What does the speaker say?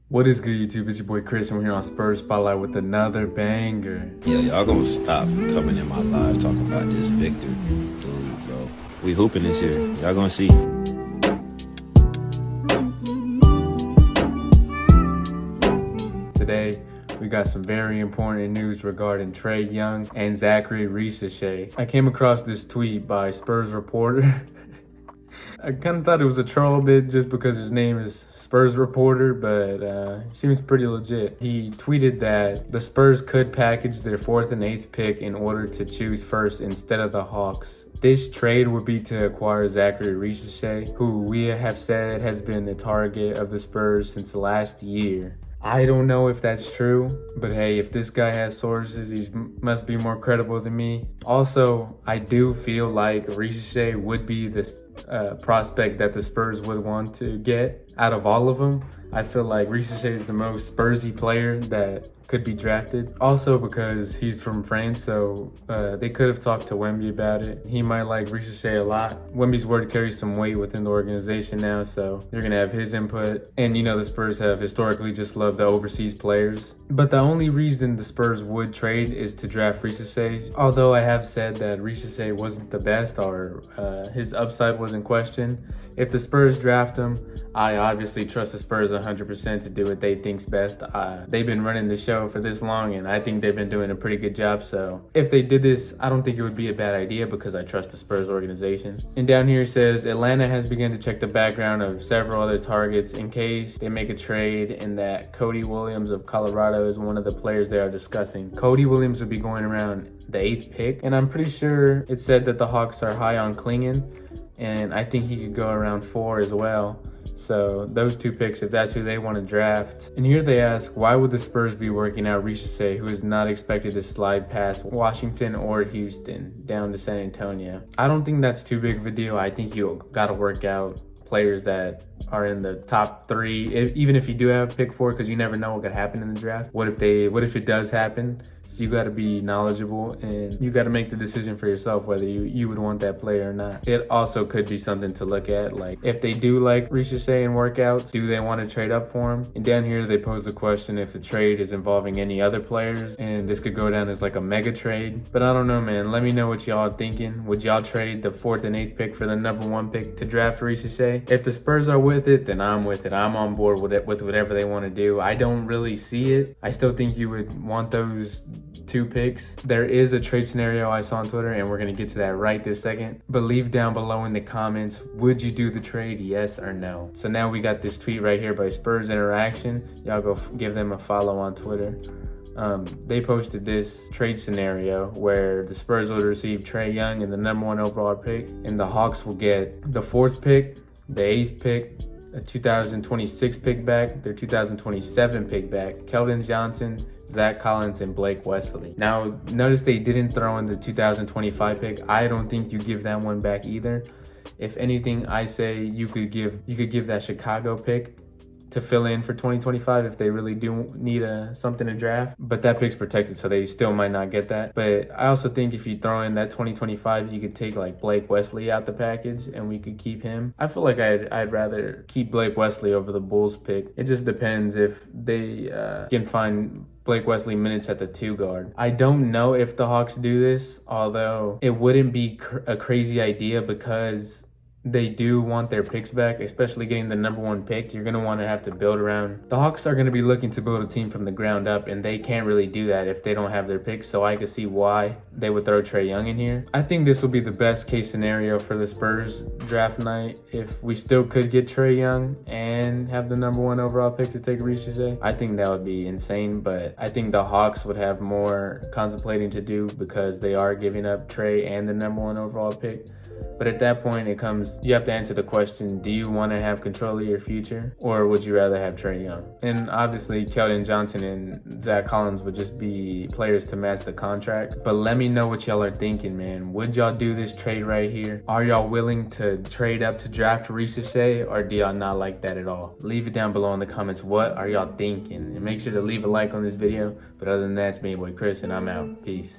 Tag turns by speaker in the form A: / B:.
A: What is good, YouTube? It's your boy Chris, and we're here on Spurs Spotlight with another banger.
B: Yeah, y'all gonna stop coming in my live talking about this Victor dude, bro. We hooping this year. Y'all gonna see.
A: Today, we got some very important news regarding Trae Young and Zachary Ricochet. I came across this tweet by Spurs reporter. I kind of thought it was a troll bit just because his name is Spurs reporter, but he seems pretty legit. He tweeted that the Spurs could package their 4th and 8th pick in order to choose first instead of the Hawks. This trade would be to acquire Zachary Ricochet, who we have said has been the target of the Spurs since last year. I don't know if that's true, but hey, if this guy has sources, he must be more credible than me. Also, I do feel like Ricochet would be the prospect that the Spurs would want to get out of all of them. I feel like Ricochet is the most Spursy player that could be drafted. Also because he's from France, so they could have talked to Wemby about it. He might like Ricochet a lot. Wemby's word carries some weight within the organization now, so they're gonna have his input. And you know the Spurs have historically just loved the overseas players. But the only reason the Spurs would trade is to draft Ricochet. Although I have said that Ricochet wasn't the best or his upside was in question. If the Spurs draft him, I obviously trust the Spurs 100% to do what they think's best. They've been running the show for this long, and I think they've been doing a pretty good job. So if they did this, I don't think it would be a bad idea because I trust the Spurs organization. And down here it says, Atlanta has begun to check the background of several other targets in case they make a trade, and that Cody Williams of Colorado is one of the players they are discussing. Cody Williams would be going around the 8th pick, and I'm pretty sure it said that the Hawks are high on Klingon, and I think he could go around 4 as well. So those 2 picks, if that's who they want to draft. And here they ask, why would the Spurs be working out Ricochet, who is not expected to slide past Washington or Houston down to San Antonio? I don't think that's too big of a deal. I think you got to work out players that are in the top 3, even if you do have pick 4, because you never know what could happen in the draft. What if it does happen? So you got to be knowledgeable, and you got to make the decision for yourself whether you would want that player or not. It also could be something to look at, like if they do like Ricochet in workouts, do they want to trade up for him? And down here they pose the question if the trade is involving any other players, and this could go down as like a mega trade. But I don't know, man. Let me know what y'all are thinking. Would y'all trade the 4th and 8th pick for the number 1 pick to draft Ricochet? If the Spurs are with it, then I'm with it. I'm on board with it, with whatever they want to do. I don't really see it. I still think you would want those 2 picks. There is a trade scenario I saw on Twitter, and we're going to get to that right this second. But leave down below in the comments, would you do the trade, yes or no? So now we got this tweet right here by Spurs Interaction. Y'all go give them a follow on Twitter. They posted this trade scenario where the Spurs would receive Trae Young and the number 1 overall pick, and the Hawks will get the 4th pick, the 8th pick, a 2026 pick back, their 2027 pick back, Keldon Johnson, Zach Collins, and Blake Wesley. Now, notice they didn't throw in the 2025 pick. I don't think you give that one back either. If anything, I say you could give that Chicago pick to fill in for 2025 if they really do need something to draft. But that pick's protected, so they still might not get that. But I also think if you throw in that 2025, you could take like Blake Wesley out the package and we could keep him. I feel like I'd rather keep Blake Wesley over the Bulls pick. It just depends if they can find Blake Wesley minutes at the 2 guard. I don't know if the Hawks do this, although it wouldn't be a crazy idea because they do want their picks back, especially getting the number 1 pick. You're going to want to have to build around. The Hawks are going to be looking to build a team from the ground up, and they can't really do that if they don't have their picks, so I could see why they would throw Trae Young in here. I think this will be the best case scenario for the Spurs draft night. If we still could get Trae Young and have the number 1 overall pick to take Ricochet, I think that would be insane, but I think the Hawks would have more contemplating to do because they are giving up Trae and the number 1 overall pick. But at that point, you have to answer the question, do you want to have control of your future, or would you rather have Trae Young? And obviously, Keldon Johnson and Zach Collins would just be players to match the contract. But let me know what y'all are thinking, man. Would y'all do this trade right here? Are y'all willing to trade up to draft Ricochet, or do y'all not like that at all? Leave it down below in the comments. What are y'all thinking? And make sure to leave a like on this video. But other than that, it's me, your boy Chris, and I'm out. Peace.